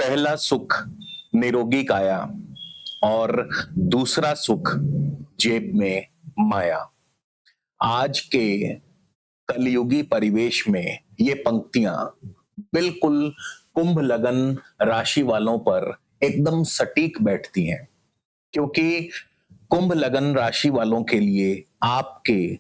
पहला सुख निरोगी काया और दूसरा सुख जेब में माया। आज के कलयुगी परिवेश में ये पंक्तियां बिल्कुल कुंभ लगन राशि वालों पर एकदम सटीक बैठती हैं, क्योंकि कुंभ लगन राशि वालों के लिए आपके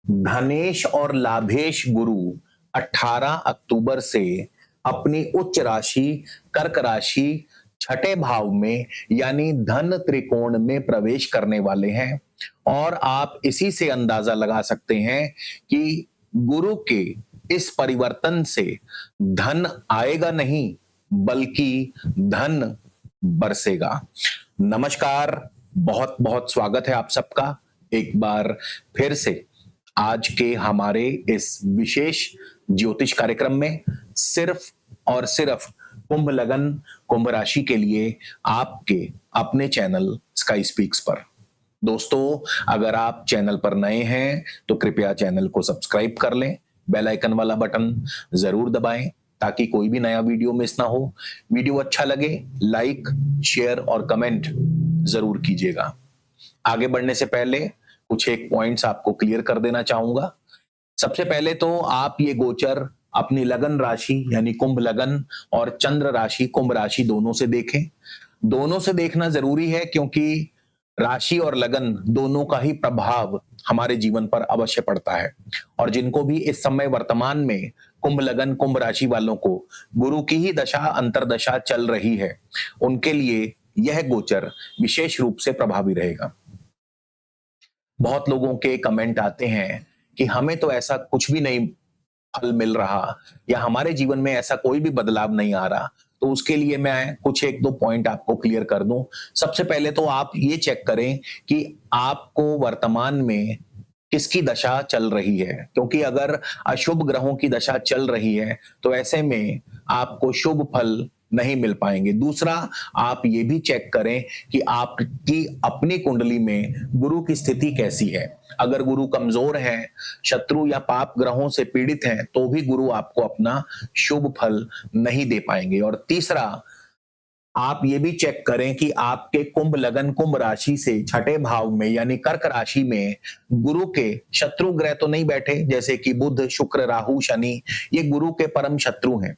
धनेश और लाभेश गुरु 18 अक्टूबर से अपनी उच्च राशि कर्क राशि छठे भाव में यानी धन त्रिकोण में प्रवेश करने वाले हैं। और आप इसी से अंदाजा लगा सकते हैं कि गुरु के इस परिवर्तन से धन आएगा नहीं बल्कि धन बरसेगा। नमस्कार, बहुत बहुत स्वागत है आप सबका एक बार फिर से आज के हमारे इस विशेष ज्योतिष कार्यक्रम में। सिर्फ और सिर्फ कुंभ लगन कुंभ राशि के लिए आपके अपने चैनल स्काई स्पीक्स पर। दोस्तों, अगर आप चैनल पर नए हैं तो कृपया चैनल को सब्सक्राइब कर लें, बेल आइकन वाला बटन जरूर दबाएं ताकि कोई भी नया वीडियो मिस ना हो। वीडियो अच्छा लगे लाइक शेयर और कमेंट जरूर कीजिएगा। आगे बढ़ने से पहले कुछ एक पॉइंट्स आपको क्लियर कर देना चाहूंगा। सबसे पहले तो आप ये गोचर अपनी लगन राशि यानी कुंभ लगन और चंद्र राशि कुंभ राशि दोनों से देखें। दोनों से देखना जरूरी है क्योंकि राशि और लगन दोनों का ही प्रभाव हमारे जीवन पर अवश्य पड़ता है। और जिनको भी इस समय वर्तमान में कुंभ लगन कुंभ राशि वालों को गुरु की ही दशा अंतरदशा चल रही है, उनके लिए यह गोचर विशेष रूप से प्रभावी रहेगा। बहुत लोगों के कमेंट आते हैं कि हमें तो ऐसा कुछ भी नहीं फल मिल रहा या हमारे जीवन में ऐसा कोई भी बदलाव नहीं आ रहा। तो उसके लिए मैं कुछ एक दो पॉइंट आपको क्लियर कर दूं। सबसे पहले तो आप ये चेक करें कि आपको वर्तमान में किसकी दशा चल रही है, क्योंकि अगर अशुभ ग्रहों की दशा चल रही है तो ऐसे में आपको शुभ फल नहीं मिल पाएंगे। दूसरा, आप ये भी चेक करें कि आपकी अपनी कुंडली में गुरु की स्थिति कैसी है। अगर गुरु कमजोर है, शत्रु या पाप ग्रहों से पीड़ित हैं, तो भी गुरु आपको अपना शुभ फल नहीं दे पाएंगे। और तीसरा, आप ये भी चेक करें कि आपके कुंभ लगन कुंभ राशि से छठे भाव में यानी कर्क राशि में गुरु के शत्रु ग्रह तो नहीं बैठे, जैसे कि बुध शुक्र राहु शनि, ये गुरु के परम शत्रु हैं।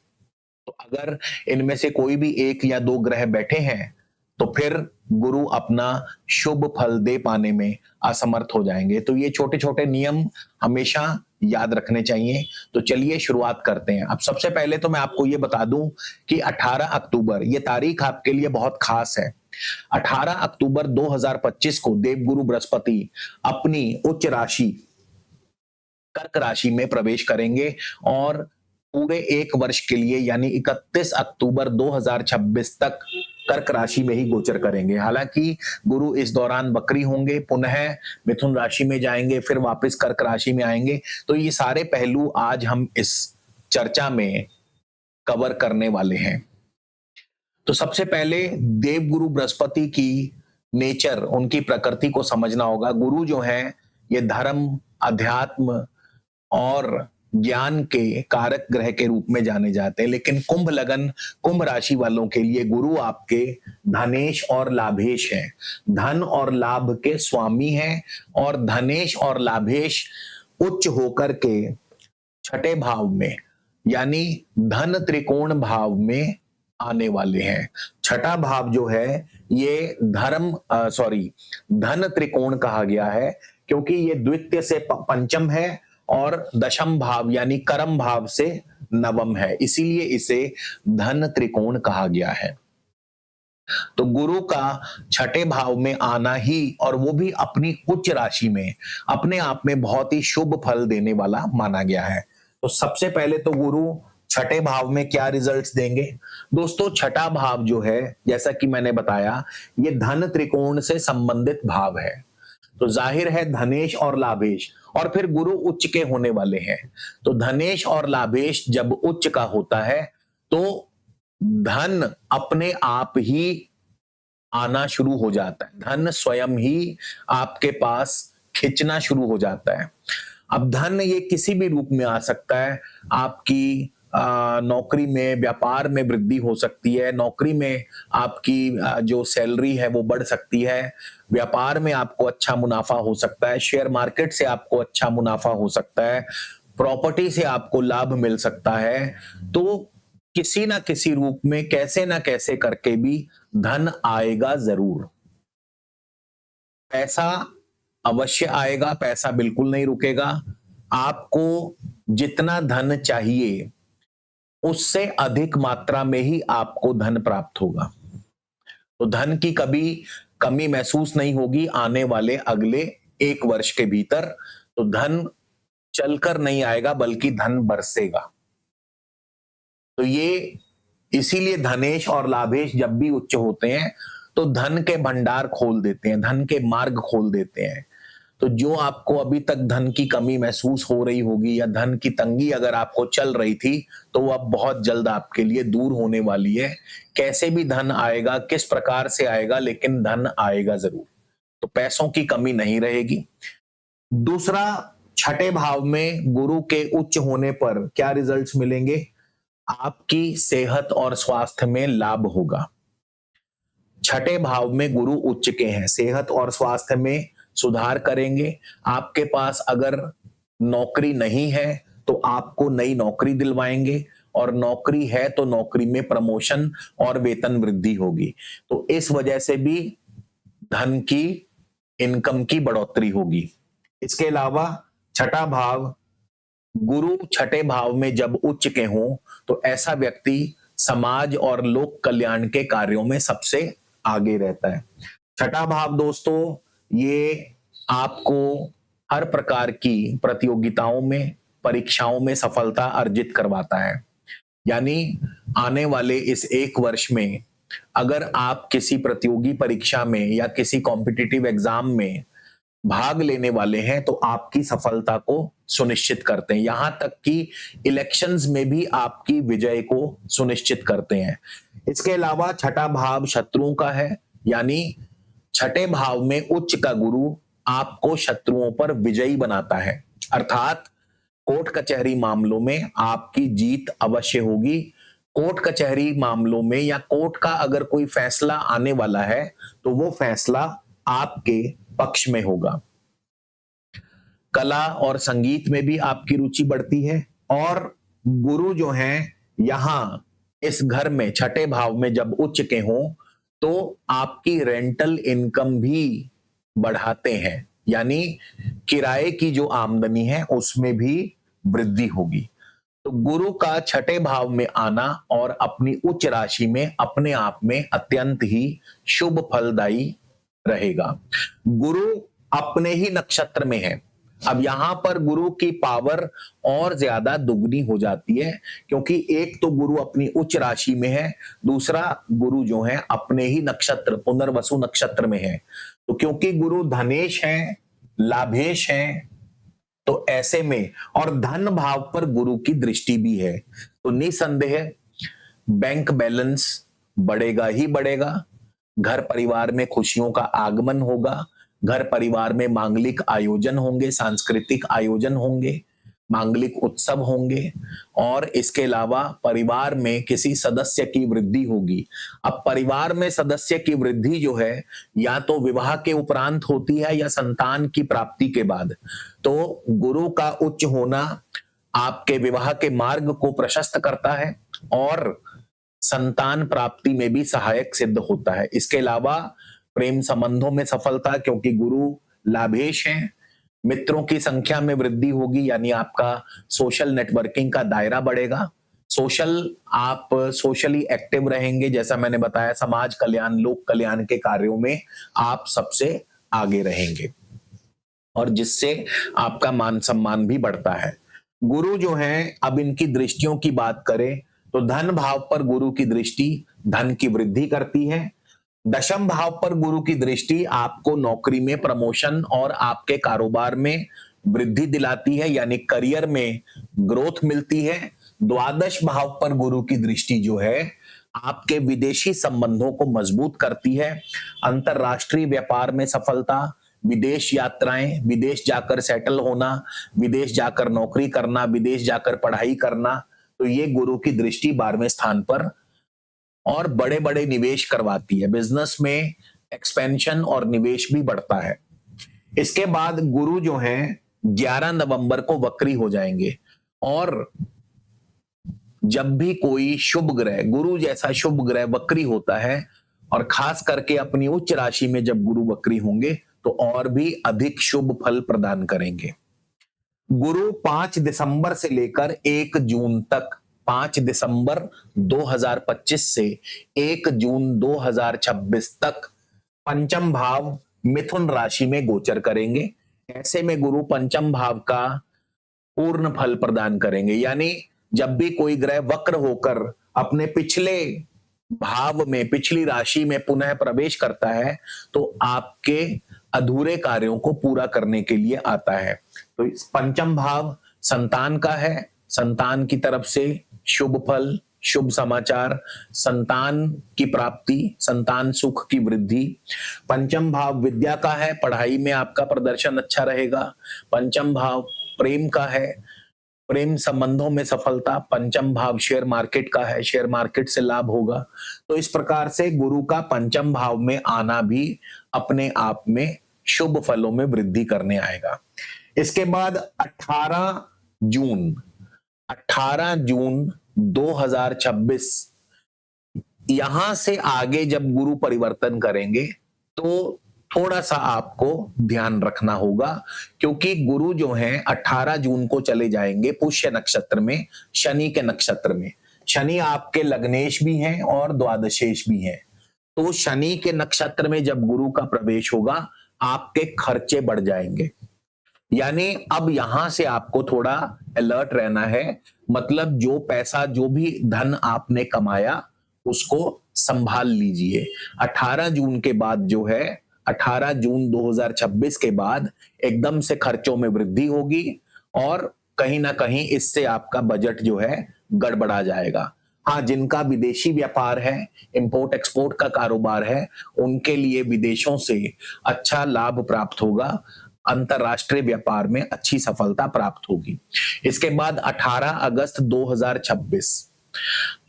तो अगर इनमें से कोई भी एक या दो ग्रह बैठे हैं तो फिर गुरु अपना शुभ फल दे पाने में असमर्थ हो जाएंगे। तो ये छोटे छोटे नियम हमेशा याद रखने चाहिए। तो चलिए शुरुआत करते हैं। अब सबसे पहले तो मैं आपको ये बता दूं कि 18 अक्टूबर ये तारीख आपके लिए बहुत खास है। 18 अक्टूबर 2025 को देवगुरु बृहस्पति अपनी उच्च राशि कर्क राशि में प्रवेश करेंगे और पूरे एक वर्ष के लिए यानी 31 अक्टूबर 2026 तक कर्क राशि में ही गोचर करेंगे। हालांकि गुरु इस दौरान वक्री होंगे, पुनः मिथुन राशि में जाएंगे, फिर वापस कर्क राशि में आएंगे। तो ये सारे पहलू आज हम इस चर्चा में कवर करने वाले हैं। तो सबसे पहले देवगुरु बृहस्पति की नेचर, उनकी प्रकृति को समझना होगा। गुरु जो है ये धर्म, अध्यात्म और ज्ञान के कारक ग्रह के रूप में जाने जाते हैं। लेकिन कुंभ लगन कुंभ राशि वालों के लिए गुरु आपके धनेश और लाभेश हैं, धन और लाभ के स्वामी हैं। और धनेश और लाभेश उच्च होकर के छठे भाव में यानी धन त्रिकोण भाव में आने वाले हैं। छठा भाव जो है ये धन त्रिकोण कहा गया है, क्योंकि ये द्वितीय से पंचम है और दशम भाव यानी कर्म भाव से नवम है, इसीलिए इसे धन त्रिकोण कहा गया है। तो गुरु का छठे भाव में आना ही, और वो भी अपनी उच्च राशि में, अपने आप में बहुत ही शुभ फल देने वाला माना गया है। तो सबसे पहले तो गुरु छठे भाव में क्या रिजल्ट्स देंगे। दोस्तों, छठा भाव जो है, जैसा कि मैंने बताया, ये धन त्रिकोण से संबंधित भाव है। तो जाहिर है धनेश और लाभेश, और फिर गुरु उच्च के होने वाले हैं। तो धनेश और लाभेश जब उच्च का होता है तो धन अपने आप ही आना शुरू हो जाता है, धन स्वयं ही आपके पास खिंचना शुरू हो जाता है। अब धन ये किसी भी रूप में आ सकता है, आपकी नौकरी में, व्यापार में वृद्धि हो सकती है। नौकरी में आपकी जो सैलरी है वो बढ़ सकती है। व्यापार में आपको अच्छा मुनाफा हो सकता है। शेयर मार्केट से आपको अच्छा मुनाफा हो सकता है। प्रॉपर्टी से आपको लाभ मिल सकता है। तो किसी ना किसी रूप में, कैसे ना कैसे करके भी धन आएगा जरूर। पैसा अवश्य आएगा, पैसा बिल्कुल नहीं रुकेगा। आपको जितना धन चाहिए उससे अधिक मात्रा में ही आपको धन प्राप्त होगा। तो धन की कभी कमी महसूस नहीं होगी आने वाले अगले 1 वर्ष के भीतर। तो धन चलकर नहीं आएगा बल्कि धन बरसेगा। तो ये इसीलिए धनेश और लाभेश जब भी उच्च होते हैं तो धन के भंडार खोल देते हैं, धन के मार्ग खोल देते हैं। तो जो आपको अभी तक धन की कमी महसूस हो रही होगी या धन की तंगी अगर आपको चल रही थी तो वो अब बहुत जल्द आपके लिए दूर होने वाली है। कैसे भी धन आएगा, किस प्रकार से आएगा, लेकिन धन आएगा जरूर। तो पैसों की कमी नहीं रहेगी। दूसरा, छठे भाव में गुरु के उच्च होने पर क्या रिजल्ट्स मिलेंगे? आपकी सेहत और स्वास्थ्य में लाभ होगा। छठे भाव में गुरु उच्च के हैं, सेहत और स्वास्थ्य में सुधार करेंगे। आपके पास अगर नौकरी नहीं है तो आपको नई नौकरी दिलवाएंगे, और नौकरी है तो नौकरी में प्रमोशन और वेतन वृद्धि होगी। तो इस वजह से भी धन की, इनकम की बढ़ोतरी होगी। इसके अलावा छठा भाव, गुरु छठे भाव में जब उच्च के हों तो ऐसा व्यक्ति समाज और लोक कल्याण के कार्यों में सबसे आगे रहता है। छठा भाव दोस्तों, ये आपको हर प्रकार की प्रतियोगिताओं में, परीक्षाओं में सफलता अर्जित करवाता है। यानी आने वाले इस 1 वर्ष में अगर आप किसी प्रतियोगी परीक्षा में या किसी कॉम्पिटिटिव एग्जाम में भाग लेने वाले हैं तो आपकी सफलता को सुनिश्चित करते हैं। यहां तक कि इलेक्शंस में भी आपकी विजय को सुनिश्चित करते हैं। इसके अलावा छठा भाव शत्रुओं का है, यानी छठे भाव में उच्च का गुरु आपको शत्रुओं पर विजयी बनाता है। अर्थात कोर्ट कचहरी मामलों में आपकी जीत अवश्य होगी। कोर्ट कचहरी मामलों में या कोर्ट का अगर कोई फैसला आने वाला है तो वो फैसला आपके पक्ष में होगा। कला और संगीत में भी आपकी रुचि बढ़ती है। और गुरु जो हैं यहां इस घर में छठे भाव में जब उच्च के हों तो आपकी रेंटल इनकम भी बढ़ाते हैं, यानी किराए की जो आमदनी है उसमें भी वृद्धि होगी। तो गुरु का छठे भाव में आना और अपनी उच्च राशि में अपने आप में अत्यंत ही शुभ फलदायी रहेगा। गुरु अपने ही नक्षत्र में है। अब यहां पर गुरु की पावर और ज्यादा दुगनी हो जाती है, क्योंकि एक तो गुरु अपनी उच्च राशि में है, दूसरा गुरु जो है अपने ही नक्षत्र पुनर्वसु नक्षत्र में है। तो क्योंकि गुरु धनेश है, लाभेश है, तो ऐसे में और धन भाव पर गुरु की दृष्टि भी है, तो निसंदेह बैंक बैलेंस बढ़ेगा ही बढ़ेगा। घर परिवार में खुशियों का आगमन होगा। घर परिवार में मांगलिक आयोजन होंगे, सांस्कृतिक आयोजन होंगे, मांगलिक उत्सव होंगे। और इसके अलावा परिवार में किसी सदस्य की वृद्धि होगी। अब परिवार में सदस्य की वृद्धि जो है या तो विवाह के उपरांत होती है या संतान की प्राप्ति के बाद। तो गुरु का उच्च होना आपके विवाह के मार्ग को प्रशस्त करता है और संतान प्राप्ति में भी सहायक सिद्ध होता है। इसके अलावा प्रेम संबंधों में सफलता, क्योंकि गुरु लाभेश हैं। मित्रों की संख्या में वृद्धि होगी, यानी आपका सोशल नेटवर्किंग का दायरा बढ़ेगा। आप सोशली एक्टिव रहेंगे। जैसा मैंने बताया, समाज कल्याण, लोक कल्याण के कार्यों में आप सबसे आगे रहेंगे और जिससे आपका मान सम्मान भी बढ़ता है। गुरु जो है, अब इनकी दृष्टियों की बात करें तो धन भाव पर गुरु की दृष्टि धन की वृद्धि करती है। दशम भाव पर गुरु की दृष्टि आपको नौकरी में प्रमोशन और आपके कारोबार में वृद्धि दिलाती है, यानी करियर में ग्रोथ मिलती है। द्वादश भाव पर गुरु की दृष्टि जो है आपके विदेशी संबंधों को मजबूत करती है। अंतरराष्ट्रीय व्यापार में सफलता, विदेश यात्राएं, विदेश जाकर सेटल होना, विदेश जाकर नौकरी करना, विदेश जाकर पढ़ाई करना, तो ये गुरु की दृष्टि 12वें स्थान पर और बड़े बड़े निवेश करवाती है। बिजनेस में एक्सपेंशन और निवेश भी बढ़ता है। इसके बाद गुरु जो है 11 नवंबर को वक्री हो जाएंगे और जब भी कोई शुभ ग्रह, गुरु जैसा शुभ ग्रह वक्री होता है और खास करके अपनी उच्च राशि में जब गुरु वक्री होंगे तो और भी अधिक शुभ फल प्रदान करेंगे। गुरु 5 दिसंबर से लेकर 1 जून तक, 5 दिसंबर 2025 से 1 जून 2026 तक पंचम भाव मिथुन राशि में गोचर करेंगे। ऐसे में गुरु पंचम भाव का पूर्ण फल प्रदान करेंगे, यानी जब भी कोई ग्रह वक्र होकर अपने पिछले भाव में, पिछली राशि में पुनः प्रवेश करता है तो आपके अधूरे कार्यों को पूरा करने के लिए आता है। तो इस पंचम भाव संतान का है, संतान की तरफ से शुभ फल, शुभ समाचार, संतान की प्राप्ति, संतान सुख की वृद्धि। पंचम भाव विद्या का है, पढ़ाई में आपका प्रदर्शन अच्छा रहेगा। पंचम भाव प्रेम का है, प्रेम संबंधों में सफलता। पंचम भाव शेयर मार्केट का है, शेयर मार्केट से लाभ होगा। तो इस प्रकार से गुरु का पंचम भाव में आना भी अपने आप में शुभ फलों में वृद्धि करने आएगा। इसके बाद 18 जून 2026 यहां से आगे जब गुरु परिवर्तन करेंगे तो थोड़ा सा आपको ध्यान रखना होगा, क्योंकि गुरु जो हैं 18 जून को चले जाएंगे पुष्य नक्षत्र में, शनि के नक्षत्र में। शनि आपके लग्नेश भी हैं और द्वादशेश भी हैं। तो शनि के नक्षत्र में जब गुरु का प्रवेश होगा आपके खर्चे बढ़ जाएंगे, यानी अब यहां से आपको थोड़ा अलर्ट रहना है। मतलब जो पैसा, जो भी धन आपने कमाया उसको संभाल लीजिए। 18 जून के बाद जो है, 18 जून 2026 के बाद एकदम से खर्चों में वृद्धि होगी और कहीं ना कहीं इससे आपका बजट जो है गड़बड़ा जाएगा। हाँ, जिनका विदेशी व्यापार है, इंपोर्ट एक्सपोर्ट का कारोबार है, उनके लिए विदेशों से अच्छा लाभ प्राप्त होगा, अंतरराष्ट्रीय व्यापार में अच्छी सफलता प्राप्त होगी। इसके बाद 18 अगस्त 2026,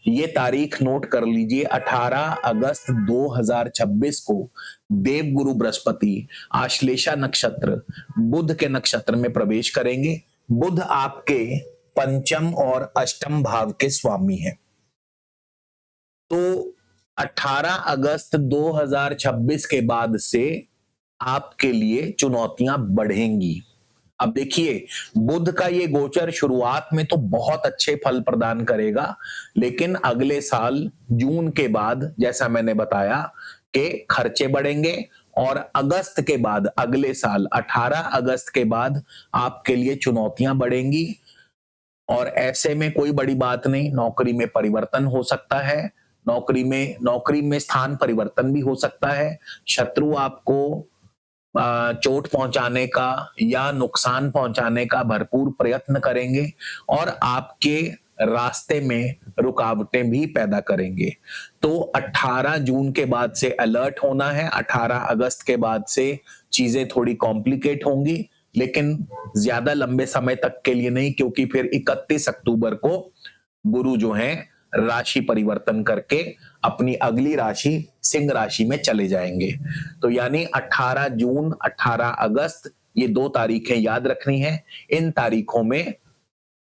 ये तारीख नोट कर लीजिए। 18 अगस्त 2026 को देवगुरु बृहस्पति आश्लेषा नक्षत्र, बुध के नक्षत्र में प्रवेश करेंगे। बुध आपके पंचम और अष्टम भाव के स्वामी हैं। तो 18 अगस्त 2026 के बाद से आपके लिए चुनौतियां बढ़ेंगी। अब देखिए, बुध का ये गोचर शुरुआत में तो बहुत अच्छे फल प्रदान करेगा, लेकिन अगले साल जून के बाद जैसा मैंने बताया कि खर्चे बढ़ेंगे और अगस्त के बाद, अगले साल 18 अगस्त के बाद आपके लिए चुनौतियां बढ़ेंगी। और ऐसे में कोई बड़ी बात नहीं, नौकरी में परिवर्तन हो सकता है, नौकरी में स्थान परिवर्तन भी हो सकता है, शत्रु आपको चोट पहुंचाने का या नुकसान पहुंचाने का भरपूर प्रयत्न करेंगे और आपके रास्ते में रुकावटें भी पैदा करेंगे। तो 18 जून के बाद से अलर्ट होना है। 18 अगस्त के बाद से चीजें थोड़ी कॉम्प्लिकेट होंगी, लेकिन ज्यादा लंबे समय तक के लिए नहीं, क्योंकि फिर 31 अक्टूबर को गुरु जो हैं राशि परिवर्तन करके अपनी अगली राशि सिंह राशि में चले जाएंगे। तो यानी 18 जून 18 अगस्त ये 2 तारीखें याद रखनी है। इन तारीखों में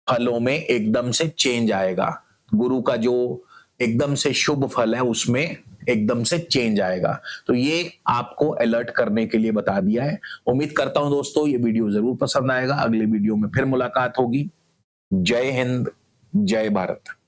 फलों में एकदम से चेंज आएगा। गुरु का जो एकदम से शुभ फल है उसमें एकदम से चेंज आएगा। तो ये आपको अलर्ट करने के लिए बता दिया है। उम्मीद करता हूं दोस्तों ये वीडियो जरूर पसंद आएगा। अगले वीडियो में फिर मुलाकात होगी। जय हिंद, जय भारत।